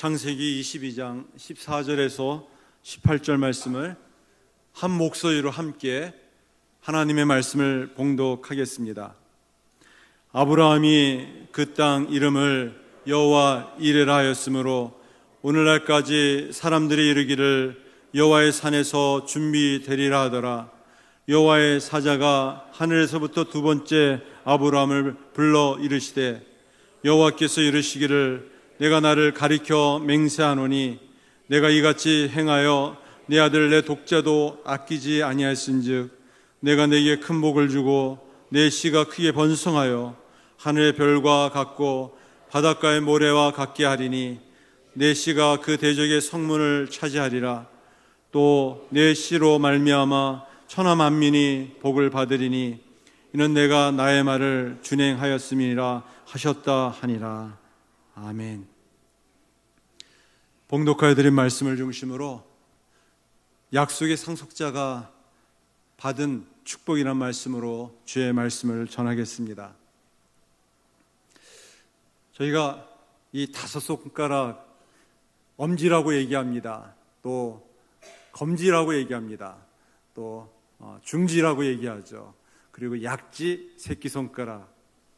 창세기 22장 14절에서 18절 말씀을 한 목소리로 함께 하나님의 말씀을 봉독하겠습니다. 아브라함이 그 땅 이름을 여호와 이레라 하였으므로 오늘날까지 사람들이 이르기를 여호와의 산에서 준비되리라 하더라. 여호와의 사자가 하늘에서부터 두 번째 아브라함을 불러 이르시되 여호와께서 이르시기를 내가 나를 가리켜 맹세하노니 내가 이같이 행하여 내 아들 내 독자도 아끼지 아니하였은즉 내가 네게 큰 복을 주고 내 씨가 크게 번성하여 하늘의 별과 같고 바닷가의 모래와 같게 하리니 내 씨가 그 대적의 성문을 차지하리라. 또 내 씨로 말미암아 천하 만민이 복을 받으리니 이는 내가 나의 말을 준행하였음이니라 하셨다 하니라. 아멘. 봉독하여 드린 말씀을 중심으로 약속의 상속자가 받은 축복이란 말씀으로 주의 말씀을 전하겠습니다. 저희가 이 다섯 손가락 엄지라고 얘기합니다. 또 검지라고 얘기합니다. 또 중지라고 얘기하죠. 그리고 약지, 새끼손가락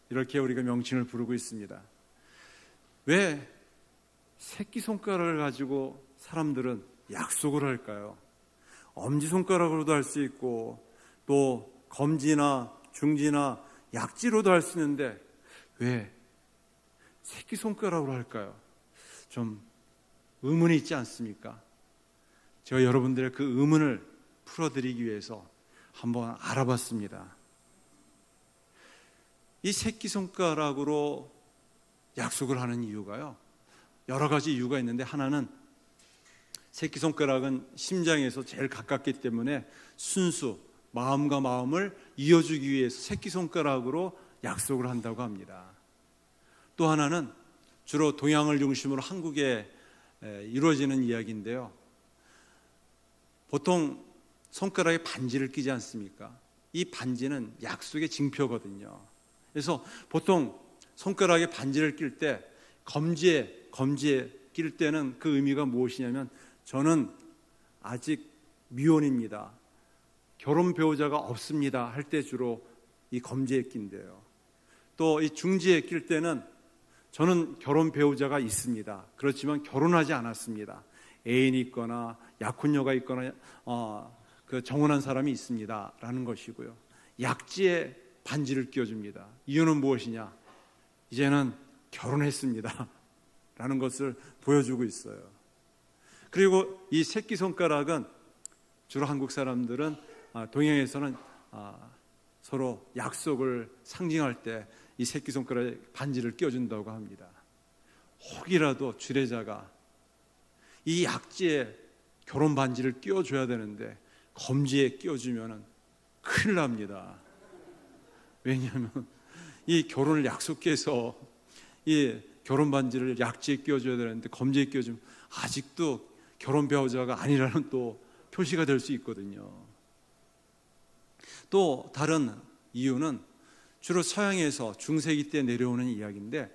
이렇게 우리가 명칭을 부르고 있습니다. 왜 새끼손가락을 가지고 사람들은 약속을 할까요? 엄지손가락으로도 할 수 있고 또 검지나 중지나 약지로도 할 수 있는데 왜 새끼손가락으로 할까요? 좀 의문이 있지 않습니까? 제가 여러분들의 그 의문을 풀어드리기 위해서 한번 알아봤습니다. 이 새끼손가락으로 약속을 하는 이유가요, 여러 가지 이유가 있는데 하나는 새끼손가락은 심장에서 제일 가깝기 때문에 순수, 마음과 마음을 이어주기 위해서 새끼손가락으로 약속을 한다고 합니다. 또 하나는 주로 동양을 중심으로 한국에 이루어지는 이야기인데요, 보통 손가락에 반지를 끼지 않습니까? 이 반지는 약속의 징표거든요. 그래서 보통 손가락에 반지를 낄 때 검지에 낄 때는 그 의미가 무엇이냐면 저는 아직 미혼입니다, 결혼 배우자가 없습니다 할 때 주로 이 검지에 낀대요. 또 이 중지에 낄 때는 저는 결혼 배우자가 있습니다, 그렇지만 결혼하지 않았습니다, 애인이 있거나 약혼녀가 있거나 그 정혼한 사람이 있습니다 라는 것이고요. 약지에 반지를 끼워줍니다. 이유는 무엇이냐? 이제는 결혼했습니다 라는 것을 보여주고 있어요. 그리고 이 새끼손가락은 주로 한국 사람들은 동양에서는 서로 약속을 상징할 때 이 새끼손가락에 반지를 끼워준다고 합니다. 혹이라도 주례자가 이 약지에 결혼 반지를 끼워줘야 되는데 검지에 끼워주면 큰일 납니다. 왜냐하면 이 결혼을 약속해서 이 결혼 반지를 약지에 끼워줘야 되는데 검지에 끼워주면 아직도 결혼 배우자가 아니라는 또 표시가 될 수 있거든요. 또 다른 이유는 주로 서양에서 중세기 때 내려오는 이야기인데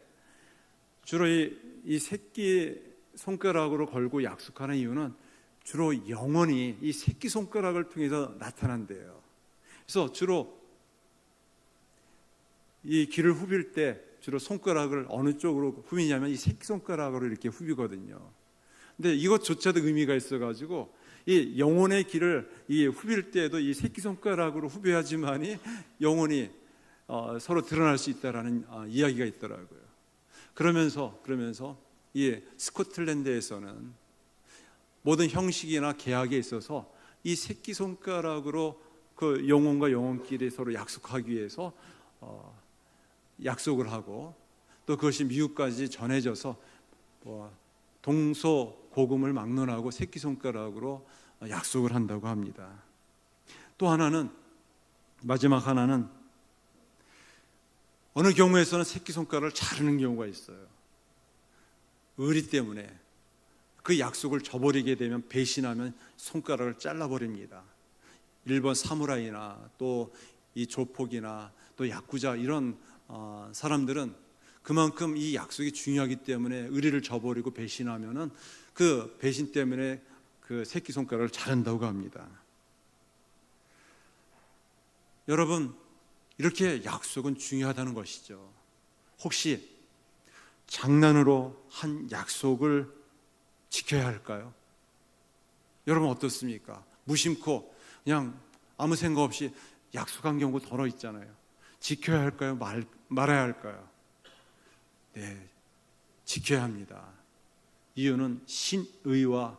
주로 이 새끼 손가락으로 걸고 약속하는 이유는 주로 영혼이 이 새끼 손가락을 통해서 나타난대요. 그래서 주로 이 귀를 후빌 때 주로 손가락을 어느 쪽으로 후비냐면 이 새끼손가락으로 이렇게 후비거든요. 근데 이것조차도 의미가 있어가지고 이 영혼의 귀를 이 후빌 때에도 이 새끼손가락으로 후벼야지만이 영혼이 서로 드러날 수 있다라는 이야기가 있더라고요. 그러면서 이 스코틀랜드에서는 모든 형식이나 계약에 있어서 이 새끼손가락으로 그 영혼과 영혼끼리 서로 약속하기 위해서 약속을 하고 또 그것이 미국까지 전해져서 동서고금을 막론하고 새끼손가락으로 약속을 한다고 합니다. 또 하나는, 마지막 하나는 어느 경우에서는 새끼손가락을 자르는 경우가 있어요. 의리 때문에 그 약속을 저버리게 되면, 배신하면 손가락을 잘라버립니다. 일본 사무라이나 또 이 조폭이나 또 야쿠자 이런 사람들은 그만큼 이 약속이 중요하기 때문에 의리를 저버리고 배신하면은 그 배신 때문에 그 새끼손가락을 자른다고 합니다. 여러분, 이렇게 약속은 중요하다는 것이죠. 혹시 장난으로 한 약속을 지켜야 할까요? 여러분 어떻습니까? 무심코 그냥 아무 생각 없이 약속한 경우 더러 있잖아요. 지켜야 할까요? 말아야 할까요? 네, 지켜야 합니다. 이유는 신의와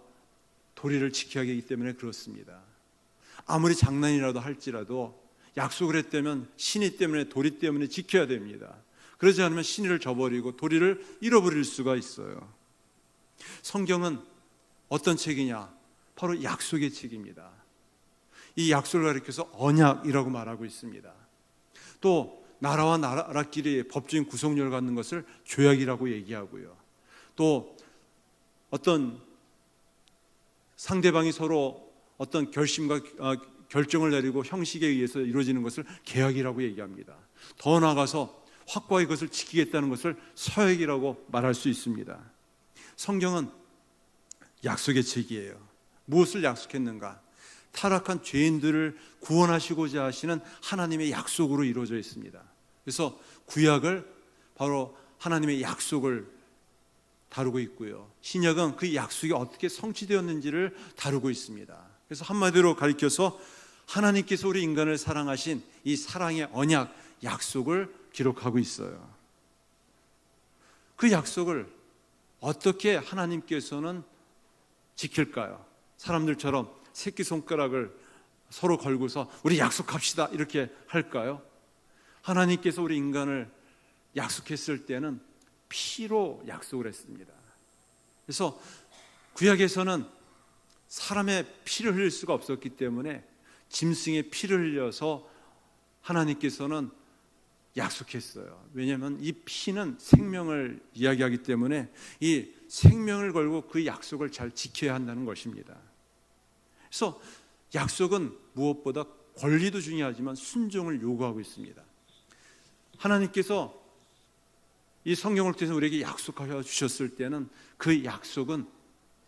도리를 지켜야 하기 때문에 그렇습니다. 아무리 장난이라도 할지라도 약속을 했다면 신의 때문에, 도리 때문에 지켜야 됩니다. 그러지 않으면 신의를 저버리고 도리를 잃어버릴 수가 있어요. 성경은 어떤 책이냐? 바로 약속의 책입니다. 이 약속을 가리켜서 언약이라고 말하고 있습니다. 또 나라와 나라끼리 법적인 구속력을 갖는 것을 조약이라고 얘기하고요. 또 어떤 상대방이 서로 어떤 결심과 결정을 내리고 형식에 의해서 이루어지는 것을 계약이라고 얘기합니다. 더 나아가서 확고하게 그것을 지키겠다는 것을 서약이라고 말할 수 있습니다. 성경은 약속의 책이에요. 무엇을 약속했는가? 타락한 죄인들을 구원하시고자 하시는 하나님의 약속으로 이루어져 있습니다. 그래서 구약을 바로 하나님의 약속을 다루고 있고요. 신약은 그 약속이 어떻게 성취되었는지를 다루고 있습니다. 그래서 한마디로 가리켜서 하나님께서 우리 인간을 사랑하신 이 사랑의 언약, 약속을 기록하고 있어요. 그 약속을 어떻게 하나님께서는 지킬까요? 사람들처럼 새끼손가락을 서로 걸고서 우리 약속합시다 이렇게 할까요? 하나님께서 우리 인간을 약속했을 때는 피로 약속을 했습니다. 그래서 구약에서는 사람의 피를 흘릴 수가 없었기 때문에 짐승의 피를 흘려서 하나님께서는 약속했어요. 왜냐하면 이 피는 생명을 이야기하기 때문에 이 생명을 걸고 그 약속을 잘 지켜야 한다는 것입니다. 그래서 약속은 무엇보다 권리도 중요하지만 순종을 요구하고 있습니다. 하나님께서 이 성경을 통해서 우리에게 약속하여 주셨을 때는 그 약속은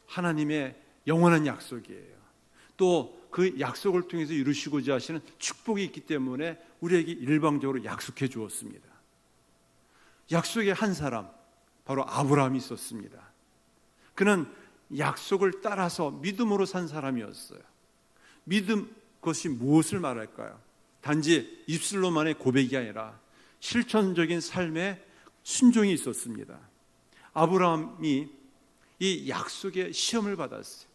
하나님의 영원한 약속이에요. 또 그 약속을 통해서 이루시고자 하시는 축복이 있기 때문에 우리에게 일방적으로 약속해 주었습니다. 약속의 한 사람, 바로 아브라함이 있었습니다. 그는 약속을 따라서 믿음으로 산 사람이었어요. 믿음, 그것이 무엇을 말할까요? 단지 입술로만의 고백이 아니라 실천적인 삶에 순종이 있었습니다. 아브라함이 이 약속의 시험을 받았어요.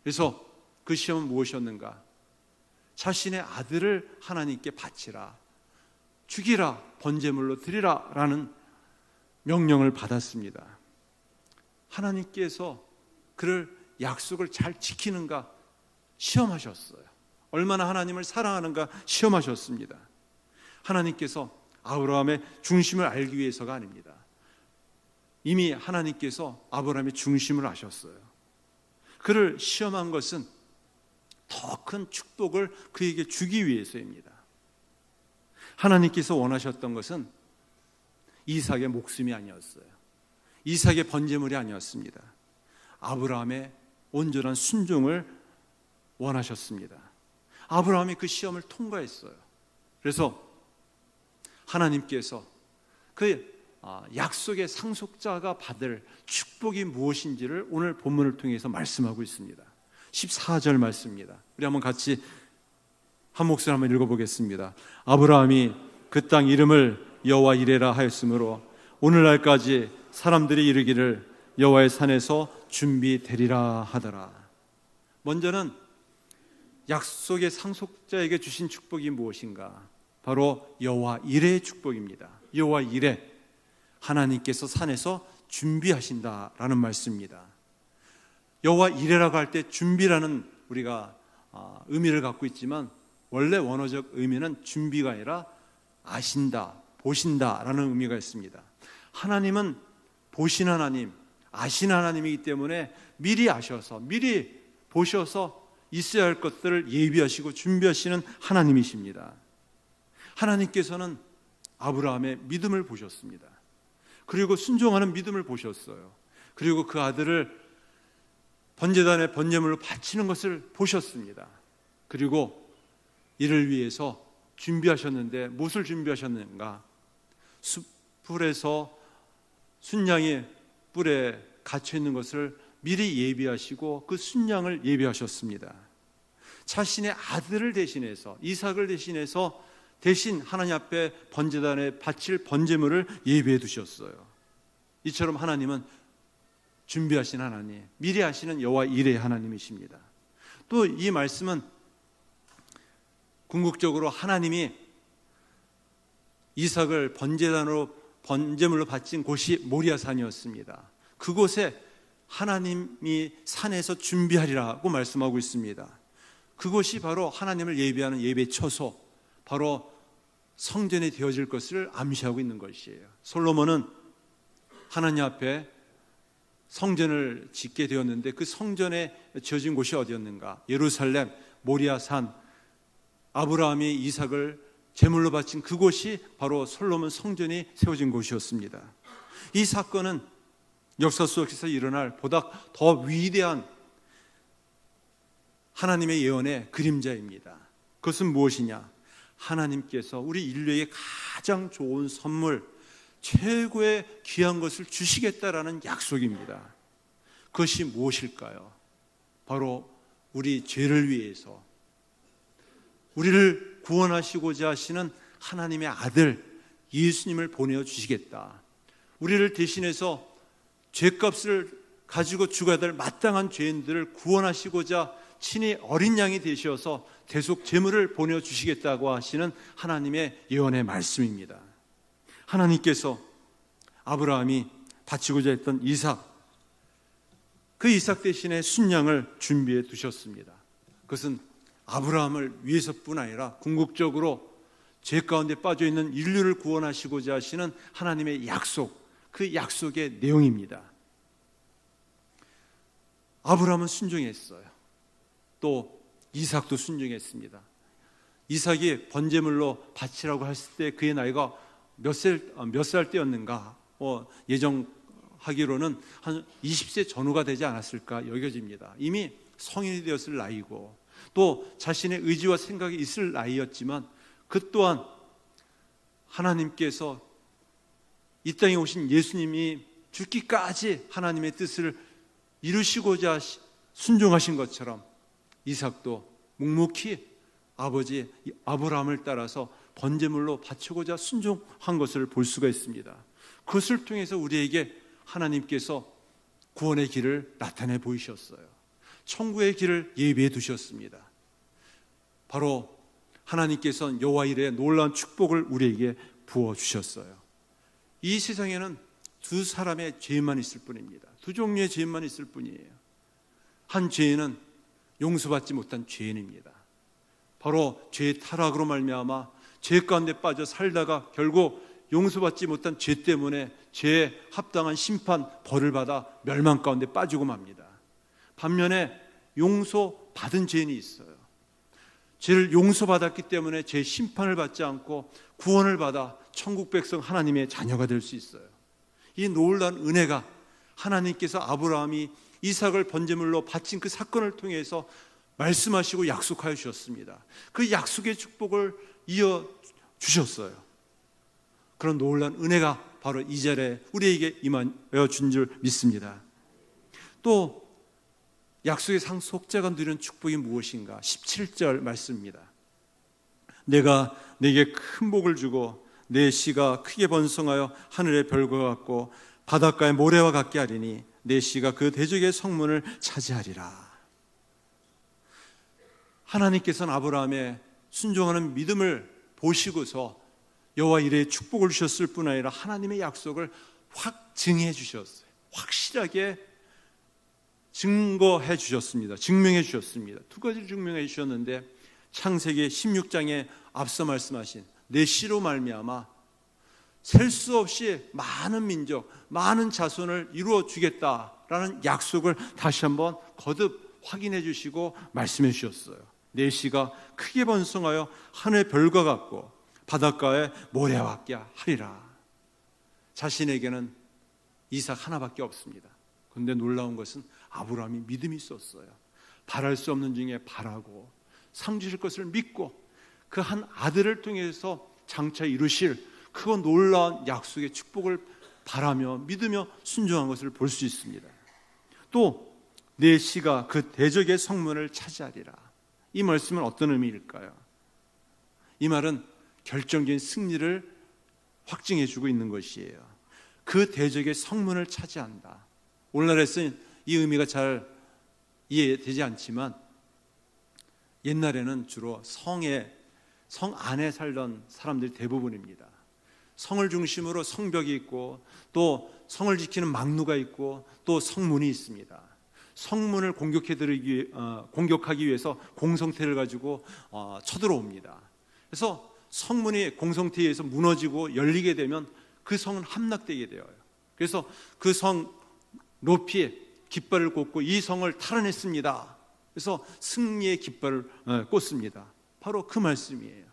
그래서 그 시험은 무엇이었는가? 자신의 아들을 하나님께 바치라, 죽이라, 번제물로 드리라 라는 명령을 받았습니다. 하나님께서 그를 약속을 잘 지키는가 시험하셨어요. 얼마나 하나님을 사랑하는가 시험하셨습니다. 하나님께서 아브라함의 중심을 알기 위해서가 아닙니다. 이미 하나님께서 아브라함의 중심을 아셨어요. 그를 시험한 것은 더 큰 축복을 그에게 주기 위해서입니다. 하나님께서 원하셨던 것은 이삭의 목숨이 아니었어요. 이삭의 번제물이 아니었습니다. 아브라함의 온전한 순종을 원하셨습니다. 아브라함이 그 시험을 통과했어요. 그래서 하나님께서 그 약속의 상속자가 받을 축복이 무엇인지를 오늘 본문을 통해서 말씀하고 있습니다. 14절 말씀입니다. 우리 한번 같이 한 목소리 한번 읽어보겠습니다. 아브라함이 그 땅 이름을 여호와 이레라 하였으므로 오늘날까지 사람들이 이르기를 여호와의 산에서 준비되리라 하더라. 먼저는 약속의 상속자에게 주신 축복이 무엇인가? 바로 여호와 이레의 축복입니다. 여호와 이레, 하나님께서 산에서 준비하신다라는 말씀입니다. 여호와 이레라고 할 때 준비라는 우리가 의미를 갖고 있지만 원래 원어적 의미는 준비가 아니라 아신다, 보신다라는 의미가 있습니다. 하나님은 보신 하나님, 아신 하나님이기 때문에 미리 아셔서, 미리 보셔서 있어야 할 것들을 예비하시고 준비하시는 하나님이십니다. 하나님께서는 아브라함의 믿음을 보셨습니다. 그리고 순종하는 믿음을 보셨어요. 그리고 그 아들을 번제단에 번제물로 바치는 것을 보셨습니다. 그리고 이를 위해서 준비하셨는데 무엇을 준비하셨는가? 숯불에서 순양이 뿔에 갇혀 있는 것을 미리 예비하시고 그 순양을 예비하셨습니다. 자신의 아들을 대신해서, 이삭을 대신해서 대신 하나님 앞에 번제단에 바칠 번제물을 예비해 두셨어요. 이처럼 하나님은 준비하신 하나님, 미리 하시는 여호와 이레의 하나님이십니다. 또 이 말씀은 궁극적으로 하나님이 이삭을 번제물로 바친 곳이 모리아산이었습니다. 그곳에 하나님이 산에서 준비하리라고 말씀하고 있습니다. 그곳이 바로 하나님을 예배하는 예배 처소, 바로 성전이 되어질 것을 암시하고 있는 것이에요. 솔로몬은 하나님 앞에 성전을 짓게 되었는데 그 성전에 지어진 곳이 어디였는가? 예루살렘 모리아산, 아브라함이 이삭을 제물로 바친 그곳이 바로 솔로몬 성전이 세워진 곳이었습니다. 이 사건은 역사 속에서 일어날 보다 더 위대한 하나님의 예언의 그림자입니다. 그것은 무엇이냐? 하나님께서 우리 인류에게 가장 좋은 선물, 최고의 귀한 것을 주시겠다라는 약속입니다. 그것이 무엇일까요? 바로 우리 죄를 위해서 우리를 구원하시고자 하시는 하나님의 아들 예수님을 보내어 주시겠다. 우리를 대신해서 죄값을 가지고 죽어야 될 마땅한 죄인들을 구원하시고자 친히 어린 양이 되셔서 대속 제물을 보내어 주시겠다고 하시는 하나님의 예언의 말씀입니다. 하나님께서 아브라함이 바치고자 했던 이삭, 그 이삭 대신에 순양을 준비해 두셨습니다. 그것은 아브라함을 위해서뿐 아니라 궁극적으로 죄 가운데 빠져있는 인류를 구원하시고자 하시는 하나님의 약속, 그 약속의 내용입니다. 아브라함은 순종했어요. 또 이삭도 순종했습니다. 이삭이 번제물로 바치라고 했을 때 그의 나이가 몇 살 때였는가? 예정하기로는 한 20세 전후가 되지 않았을까 여겨집니다. 이미 성인이 되었을 나이고 또 자신의 의지와 생각이 있을 나이였지만 그 또한 하나님께서 이 땅에 오신 예수님이 죽기까지 하나님의 뜻을 이루시고자 순종하신 것처럼 이삭도 묵묵히 아버지 아브라함을 따라서 번제물로 바치고자 순종한 것을 볼 수가 있습니다. 그것을 통해서 우리에게 하나님께서 구원의 길을 나타내 보이셨어요. 천국의 길을 예비해 두셨습니다. 바로 하나님께서는 여호와 이레의 놀라운 축복을 우리에게 부어주셨어요. 이 세상에는 두 사람의 죄만 있을 뿐입니다. 두 종류의 죄만 있을 뿐이에요. 한 죄인은 용서받지 못한 죄인입니다. 바로 죄의 타락으로 말미암아 죄 가운데 빠져 살다가 결국 용서받지 못한 죄 때문에 죄에 합당한 심판, 벌을 받아 멸망 가운데 빠지고 맙니다. 반면에 용서받은 죄인이 있어요. 죄를 용서받았기 때문에 죄 심판을 받지 않고 구원을 받아 천국 백성 하나님의 자녀가 될 수 있어요. 이 놀라운 은혜가 하나님께서 아브라함이 이삭을 번제물로 바친 그 사건을 통해서 말씀하시고 약속하여 주셨습니다. 그 약속의 축복을 이어 주셨어요. 그런 놀라운 은혜가 바로 이 자리에 우리에게 임하여 준 줄 믿습니다. 또 약속의 상속자가 누리는 축복이 무엇인가? 17절 말씀입니다. 내가 네게 큰 복을 주고 내 씨가 크게 번성하여 하늘의 별과 같고 바닷가의 모래와 같게 하리니 내 씨가 그 대적의 성문을 차지하리라. 하나님께서는 아브라함의 순종하는 믿음을 보시고서 여호와 이레의 축복을 주셨을 뿐 아니라 하나님의 약속을 확 증해 주셨어요. 확실하게 증거해 주셨습니다. 증명해 주셨습니다. 두 가지를 증명해 주셨는데 창세기 16장에 앞서 말씀하신 내 씨로 말미암아 셀 수 없이 많은 민족, 많은 자손을 이루어 주겠다라는 약속을 다시 한번 거듭 확인해 주시고 말씀해 주셨어요. 내 씨가 크게 번성하여 하늘의 별과 같고 바닷가에 모래와 같게 하리라. 자신에게는 이삭 하나밖에 없습니다. 그런데 놀라운 것은 아브라함이 믿음이 있었어요. 바랄 수 없는 중에 바라고 상 주실 것을 믿고 그 한 아들을 통해서 장차 이루실 그 놀라운 약속의 축복을 바라며 믿으며 순종한 것을 볼 수 있습니다. 또 내 씨가 그 대적의 성문을 차지하리라. 이 말씀은 어떤 의미일까요? 이 말은 결정적인 승리를 확증해 주고 있는 것이에요. 그 대적의 성문을 차지한다. 오늘날에서는 이 의미가 잘 이해되지 않지만 옛날에는 주로 성 안에 살던 사람들이 대부분입니다. 성을 중심으로 성벽이 있고 또 성을 지키는 막루가 있고 또 성문이 있습니다. 성문을 공격하기 위해서 공성태를 가지고 쳐들어옵니다. 그래서 성문이 공성태에 의해서 무너지고 열리게 되면 그 성은 함락되게 되어요. 그래서 그 성 높이 깃발을 꽂고 이 성을 탈환했습니다. 그래서 승리의 깃발을 꽂습니다. 바로 그 말씀이에요.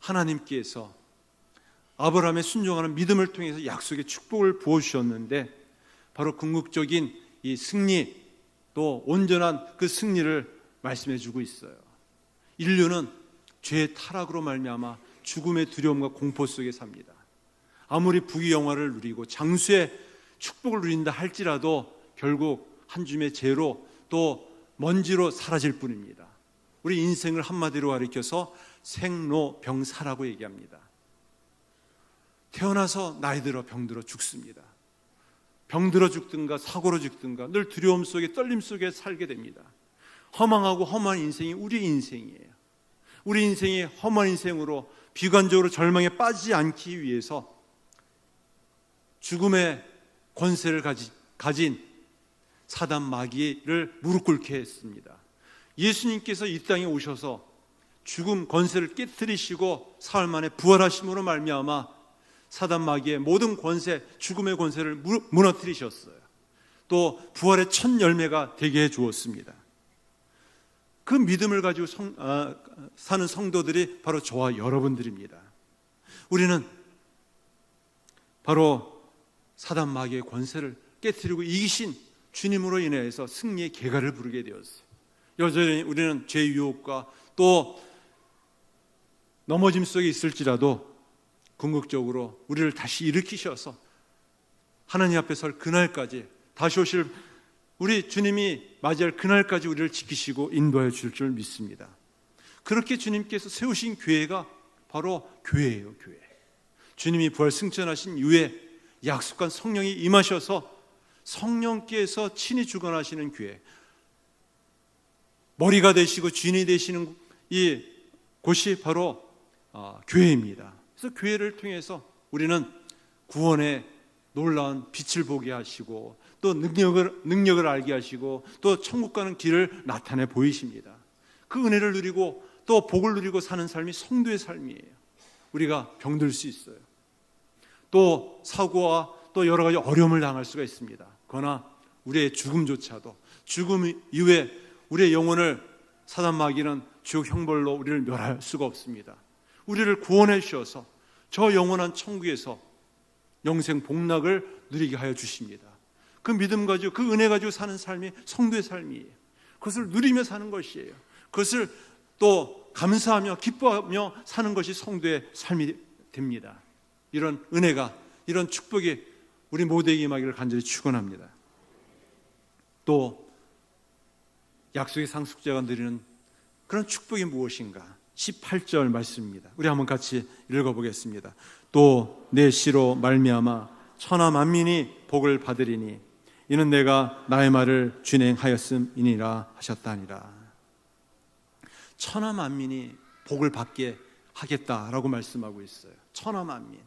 하나님께서 아브라함의 순종하는 믿음을 통해서 약속의 축복을 부어주셨는데 바로 궁극적인 이 승리 또 온전한 그 승리를 말씀해 주고 있어요. 인류는 죄의 타락으로 말미암아 죽음의 두려움과 공포 속에 삽니다. 아무리 부귀영화를 누리고 장수의 축복을 누린다 할지라도 결국 한 줌의 죄로 또 먼지로 사라질 뿐입니다. 우리 인생을 한마디로 가리켜서 생로병사라고 얘기합니다. 태어나서 나이 들어 병들어 죽습니다. 병들어 죽든가 사고로 죽든가 늘 두려움 속에 떨림 속에 살게 됩니다. 허망하고 험한 인생이 우리 인생이에요. 우리 인생이 험한 인생으로 비관적으로 절망에 빠지지 않기 위해서 죽음의 권세를 가진 사단 마귀를 무릎 꿇게 했습니다. 예수님께서 이 땅에 오셔서 죽음 권세를 깨뜨리시고 사흘 만에 부활하심으로 말미암아 사단 마귀의 모든 권세, 죽음의 권세를 무너뜨리셨어요. 또 부활의 첫 열매가 되게 해 주었습니다. 그 믿음을 가지고 사는 성도들이 바로 저와 여러분들입니다. 우리는 바로 사단 마귀의 권세를 깨뜨리고 이기신 주님으로 인해서 승리의 계가를 부르게 되었어요. 여전히 우리는 죄의 유혹과 또 넘어짐 속에 있을지라도 궁극적으로 우리를 다시 일으키셔서 하나님 앞에 설 그날까지 다시 오실 우리 주님이 맞이할 그날까지 우리를 지키시고 인도하여 주실 줄 믿습니다. 그렇게 주님께서 세우신 교회가 바로 교회예요. 교회. 주님이 부활 승천하신 이후에 약속한 성령이 임하셔서 성령께서 친히 주관하시는 교회, 머리가 되시고 주인이 되시는 이 곳이 바로 교회입니다. 그래서 교회를 통해서 우리는 구원의 놀라운 빛을 보게 하시고 또 능력을 알게 하시고 또 천국 가는 길을 나타내 보이십니다. 그 은혜를 누리고 또 복을 누리고 사는 삶이 성도의 삶이에요. 우리가 병들 수 있어요. 또 사고와 또 여러 가지 어려움을 당할 수가 있습니다. 그러나 우리의 죽음조차도 죽음 이후에 우리의 영혼을 사단 마귀는 지옥 형벌로 우리를 멸할 수가 없습니다. 우리를 구원해 주셔서 저 영원한 천국에서 영생 복락을 누리게 하여 주십니다. 그 믿음 가지고 그 은혜 가지고 사는 삶이 성도의 삶이에요. 그것을 누리며 사는 것이에요. 그것을 또 감사하며 기뻐하며 사는 것이 성도의 삶이 됩니다. 이런 은혜가 이런 축복이 우리 모두에게 임하기를 간절히 축원합니다. 또 약속의 상속자가 누리는 그런 축복이 무엇인가? 18절 말씀입니다. 우리 한번 같이 읽어보겠습니다. 또 내 씨로 말미암아 천하 만민이 복을 받으리니 이는 내가 나의 말을 준행하였음이니라 하셨다니라. 천하 만민이 복을 받게 하겠다라고 말씀하고 있어요. 천하 만민.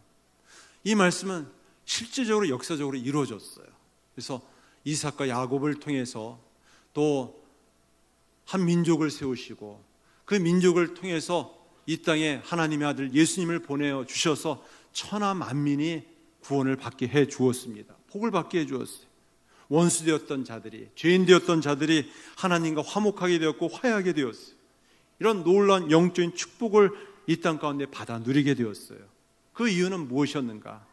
이 말씀은 실제적으로 역사적으로 이루어졌어요. 그래서 이삭과 야곱을 통해서 또 한 민족을 세우시고 그 민족을 통해서 이 땅에 하나님의 아들 예수님을 보내어 주셔서 천하 만민이 구원을 받게 해 주었습니다. 복을 받게 해 주었어요. 원수 되었던 자들이, 죄인 되었던 자들이 하나님과 화목하게 되었고 화해하게 되었어요. 이런 놀라운 영적인 축복을 이 땅 가운데 받아 누리게 되었어요. 그 이유는 무엇이었는가?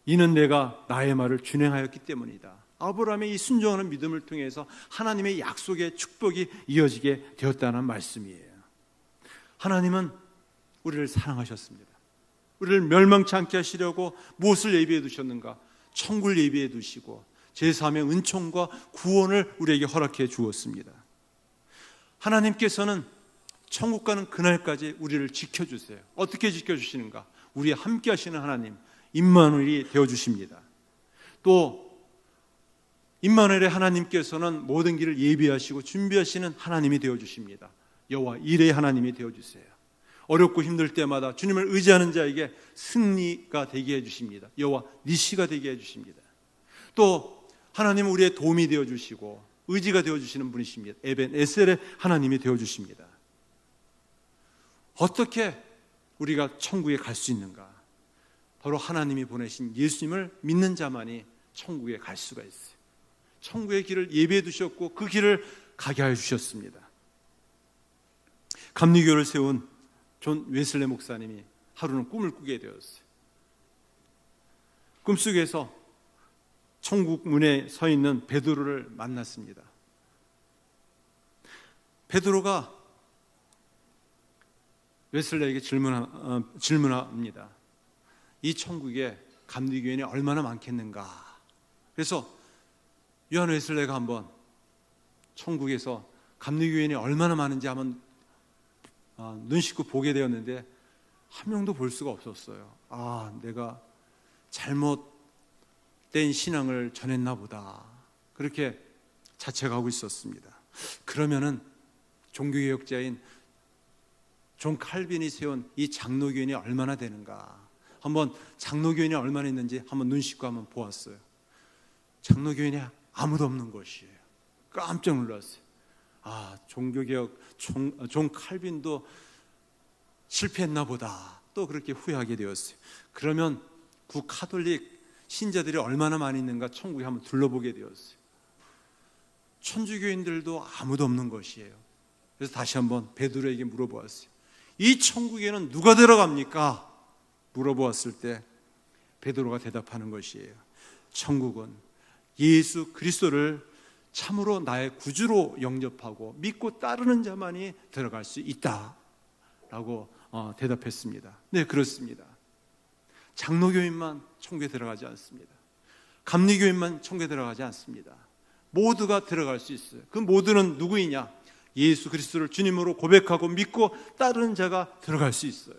이는 내가 나의 말을 준행하였기 때문이다. 아브라함의 이 순종하는 믿음을 통해서 하나님의 약속의 축복이 이어지게 되었다는 말씀이에요. 하나님은 우리를 사랑하셨습니다. 우리를 멸망치 않게 하시려고 무엇을 예비해 두셨는가? 천국을 예비해 두시고 제3의 은총과 구원을 우리에게 허락해 주었습니다. 하나님께서는 천국 가는 그날까지 우리를 지켜주세요. 어떻게 지켜주시는가? 우리와 함께 하시는 하나님 임마누엘이 되어주십니다. 또 임마누엘의 하나님께서는 모든 길을 예비하시고 준비하시는 하나님이 되어주십니다. 여호와 이레의 하나님이 되어주세요. 어렵고 힘들 때마다 주님을 의지하는 자에게 승리가 되게 해주십니다. 여호와 니시가 되게 해주십니다. 또 하나님은 우리의 도움이 되어주시고 의지가 되어주시는 분이십니다. 에벤 에셀의 하나님이 되어주십니다. 어떻게 우리가 천국에 갈 수 있는가? 바로 하나님이 보내신 예수님을 믿는 자만이 천국에 갈 수가 있어요. 천국의 길을 예비해 두셨고 그 길을 가게 하여 주셨습니다. 감리교를 세운 존 웨슬레 목사님이 하루는 꿈을 꾸게 되었어요. 꿈속에서 천국 문에 서 있는 베드로를 만났습니다. 베드로가 웨슬레에게 질문합니다. 이 천국에 감리교인이 얼마나 많겠는가? 그래서 요한 웨슬레가 한번 천국에서 감리교인이 얼마나 많은지 한번 눈 씻고 보게 되었는데 한 명도 볼 수가 없었어요. 내가 잘못된 신앙을 전했나 보다. 그렇게 자책하고 있었습니다. 그러면은 종교개혁자인 존 칼빈이 세운 이 장로교인이 얼마나 되는가? 한번 장로교인이 얼마나 있는지 한번 눈 씻고 한번 보았어요. 장로교인이 아무도 없는 것이에요. 깜짝 놀랐어요. 종교개혁 존 칼빈도 실패했나 보다. 또 그렇게 후회하게 되었어요. 그러면 구카톨릭 신자들이 얼마나 많이 있는가 천국에 한번 둘러보게 되었어요. 천주교인들도 아무도 없는 것이에요. 그래서 다시 한번 베드로에게 물어보았어요. 이 천국에는 누가 들어갑니까? 물어보았을 때 베드로가 대답하는 것이에요. 천국은 예수 그리스도를 참으로 나의 구주로 영접하고 믿고 따르는 자만이 들어갈 수 있다라고 대답했습니다. 네, 그렇습니다. 장로교인만 천국에 들어가지 않습니다. 감리교인만 천국에 들어가지 않습니다. 모두가 들어갈 수 있어요. 그 모두는 누구이냐? 예수 그리스도를 주님으로 고백하고 믿고 따르는 자가 들어갈 수 있어요.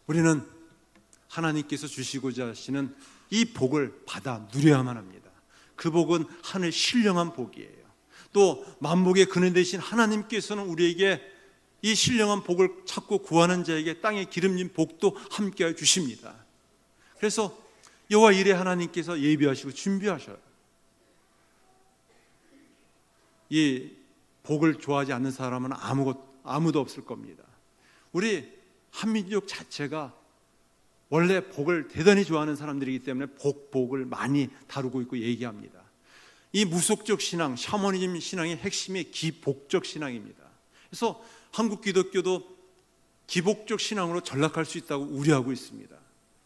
우리는 하나님께서 주시고자 하시는 이 복을 받아 누려야만 합니다. 그 복은 하늘 신령한 복이에요. 또 만복의 근원 되신 하나님께서는 우리에게 이 신령한 복을 찾고 구하는 자에게 땅에 기름진 복도 함께하여 주십니다. 그래서 여호와 이레 하나님께서 예비하시고 준비하셔요. 이 복을 좋아하지 않는 사람은 아무도 없을 겁니다. 우리 한민족 자체가 원래 복을 대단히 좋아하는 사람들이기 때문에 복을 많이 다루고 있고 얘기합니다. 이 무속적 신앙, 샤머니즘 신앙의 핵심이 기복적 신앙입니다. 그래서 한국 기독교도 기복적 신앙으로 전락할 수 있다고 우려하고 있습니다.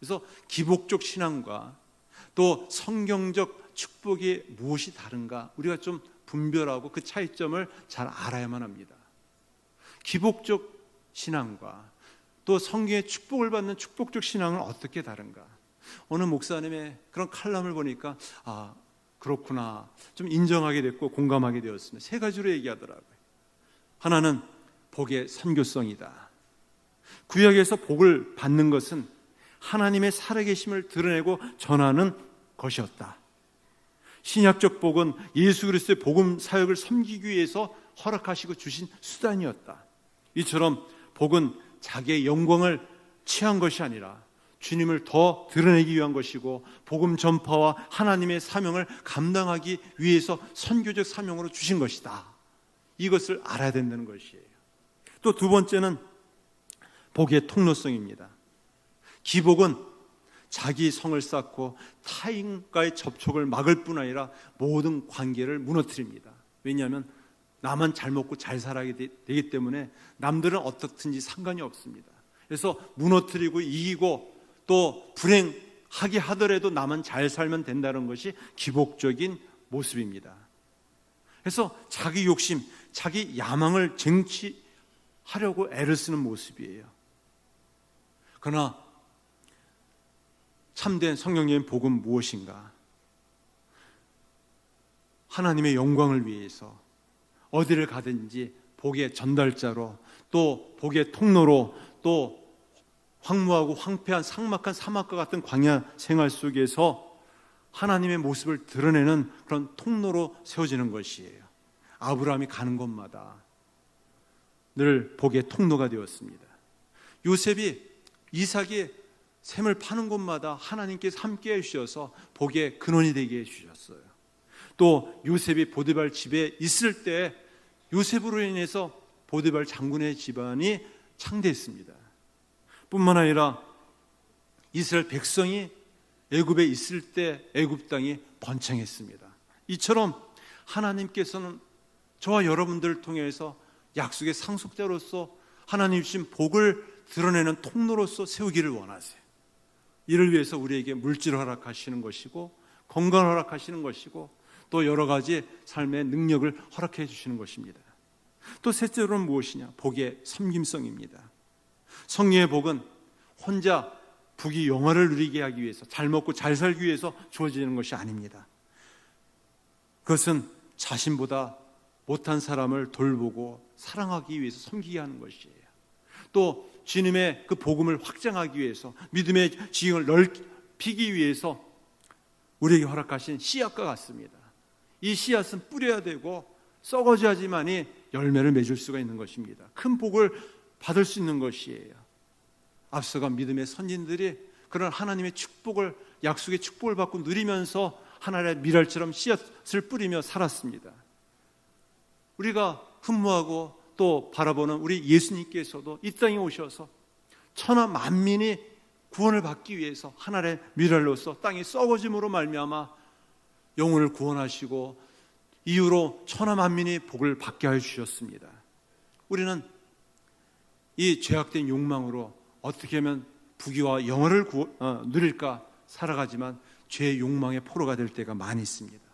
그래서 기복적 신앙과 또 성경적 축복이 무엇이 다른가 우리가 좀 분별하고 그 차이점을 잘 알아야만 합니다. 기복적 신앙과 또 성경의 축복을 받는 축복적 신앙은 어떻게 다른가? 어느 목사님의 그런 칼럼을 보니까 그렇구나 좀 인정하게 됐고 공감하게 되었습니다. 세 가지로 얘기하더라고요. 하나는 복의 선교성이다. 구약에서 복을 받는 것은 하나님의 살아계심을 드러내고 전하는 것이었다. 신약적 복은 예수 그리스도의 복음 사역을 섬기기 위해서 허락하시고 주신 수단이었다. 이처럼 복은 자기의 영광을 취한 것이 아니라 주님을 더 드러내기 위한 것이고 복음 전파와 하나님의 사명을 감당하기 위해서 선교적 사명으로 주신 것이다. 이것을 알아야 된다는 것이에요. 또 두 번째는 복의 통로성입니다. 기복은 자기 성을 쌓고 타인과의 접촉을 막을 뿐 아니라 모든 관계를 무너뜨립니다. 왜냐하면 나만 잘 먹고 잘 살아야 되기 때문에 남들은 어떻든지 상관이 없습니다. 그래서 무너뜨리고 이기고 또 불행하게 하더라도 나만 잘 살면 된다는 것이 기복적인 모습입니다. 그래서 자기 욕심, 자기 야망을 쟁취하려고 애를 쓰는 모습이에요. 그러나 참된 성령적인 복은 무엇인가? 하나님의 영광을 위해서 어디를 가든지 복의 전달자로, 또 복의 통로로, 또 황무하고 황폐한 삭막한 사막과 같은 광야 생활 속에서 하나님의 모습을 드러내는 그런 통로로 세워지는 것이에요. 아브라함이 가는 곳마다 늘 복의 통로가 되었습니다. 요셉이 이삭이 샘을 파는 곳마다 하나님께서 함께해 주셔서 복의 근원이 되게 해주셨어요. 또 요셉이 보디발 집에 있을 때 요셉으로 인해서 보디발 장군의 집안이 창대했습니다. 뿐만 아니라 이스라엘 백성이 애굽에 있을 때 애굽 땅이 번창했습니다. 이처럼 하나님께서는 저와 여러분들을 통해서 약속의 상속자로서 하나님 주신 복을 드러내는 통로로서 세우기를 원하세요. 이를 위해서 우리에게 물질을 허락하시는 것이고, 건강을 허락하시는 것이고, 또 여러 가지 삶의 능력을 허락해 주시는 것입니다. 또 셋째로는 무엇이냐? 복의 섬김성입니다. 성령의 복은 혼자 부귀 영화를 누리게 하기 위해서, 잘 먹고 잘 살기 위해서 주어지는 것이 아닙니다. 그것은 자신보다 못한 사람을 돌보고 사랑하기 위해서 섬기게 하는 것이에요. 또 주님의 그 복음을 확장하기 위해서, 믿음의 지형을 넓히기 위해서 우리에게 허락하신 씨앗과 같습니다. 이 씨앗은 뿌려야 되고 썩어져야지만이 열매를 맺을 수가 있는 것입니다. 큰 복을 받을 수 있는 것이에요. 앞서간 믿음의 선진들이 그런 하나님의 축복을, 약속의 축복을 받고 누리면서 하나님의 미랄처럼 씨앗을 뿌리며 살았습니다. 우리가 흠모하고 또 바라보는 우리 예수님께서도 이 땅에 오셔서 천하 만민이 구원을 받기 위해서 하나님의 미랄로서 땅이 썩어짐으로 말미암아 영혼을 구원하시고 이후로 천하 만민이 복을 받게 하여 주셨습니다. 우리는 이 죄악된 욕망으로 어떻게 하면 부귀와 영화를 누릴까 살아가지만 죄의 욕망의 포로가 될 때가 많이 있습니다.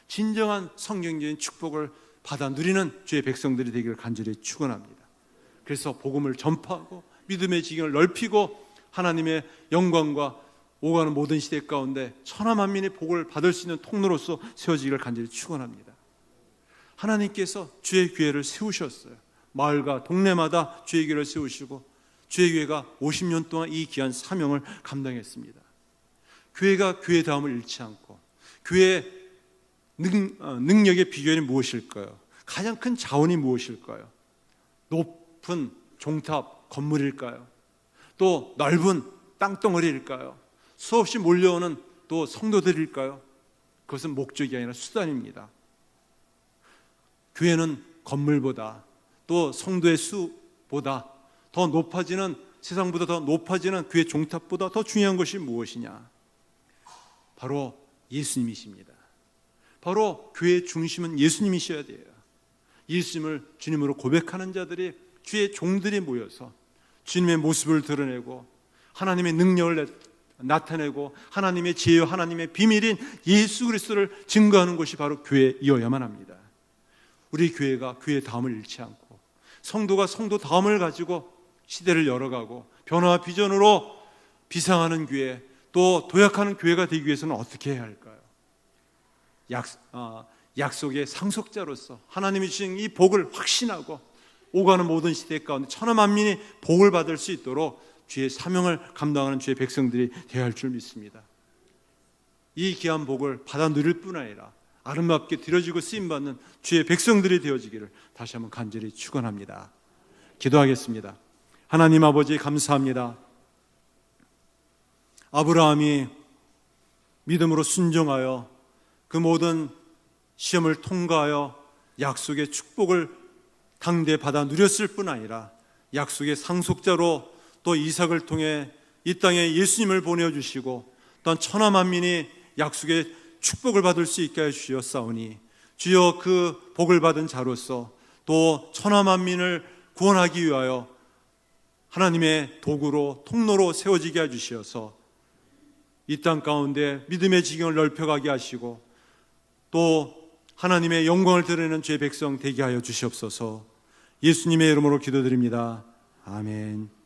진정한 성경적인 축복을 받아 누리는 주의 백성들이 되기를 간절히 축원합니다. 그래서 복음을 전파하고 믿음의 지경을 넓히고 하나님의 영광과 오가는 모든 시대 가운데 천하 만민의 복을 받을 수 있는 통로로서 세워지기를 간절히 축원합니다. 하나님께서 주의 교회를 세우셨어요. 마을과 동네마다 주의 교회를 세우시고 주의 교회가 50년 동안 이 귀한 사명을 감당했습니다. 교회가 교회다움을 잃지 않고 교회의 능력의 비결이 무엇일까요? 가장 큰 자원이 무엇일까요? 높은 종탑 건물일까요? 또 넓은 땅덩어리일까요? 수없이 몰려오는 또 성도들일까요? 그것은 목적이 아니라 수단입니다. 교회는 건물보다 또 성도의 수보다 더 높아지는, 세상보다 더 높아지는 교회 종탑보다 더 중요한 것이 무엇이냐? 바로 예수님이십니다. 바로 교회의 중심은 예수님이셔야 돼요. 예수님을 주님으로 고백하는 자들이, 주의 종들이 모여서 주님의 모습을 드러내고 하나님의 능력을 나타내고 하나님의 지혜와 하나님의 비밀인 예수 그리스도를 증거하는 것이 바로 교회이어야만 합니다. 우리 교회가 교회 다움을 잃지 않고 성도가 성도 다움을 가지고 시대를 열어가고 변화와 비전으로 비상하는 교회, 또 도약하는 교회가 되기 위해서는 어떻게 해야 할까요? 약속의 상속자로서 하나님이 주신 이 복을 확신하고 오가는 모든 시대 가운데 천하 만민이 복을 받을 수 있도록 주의 사명을 감당하는 주의 백성들이 되어야 할 줄 믿습니다. 이 귀한 복을 받아 누릴 뿐 아니라 아름답게 드려지고 쓰임받는 주의 백성들이 되어지기를 다시 한번 간절히 축원합니다. 기도하겠습니다. 하나님 아버지 감사합니다. 아브라함이 믿음으로 순종하여 그 모든 시험을 통과하여 약속의 축복을 당대 받아 누렸을 뿐 아니라 약속의 상속자로 또 이삭을 통해 이 땅에 예수님을 보내주시고 또한 천하 만민이 약속의 축복을 받을 수 있게 해주셨사오니 주여 그 복을 받은 자로서 또 천하 만민을 구원하기 위하여 하나님의 도구로 통로로 세워지게 해주셔서 이 땅 가운데 믿음의 지경을 넓혀가게 하시고 또 하나님의 영광을 드러내는 죄 백성 되게 하여 주시옵소서. 예수님의 이름으로 기도드립니다. 아멘.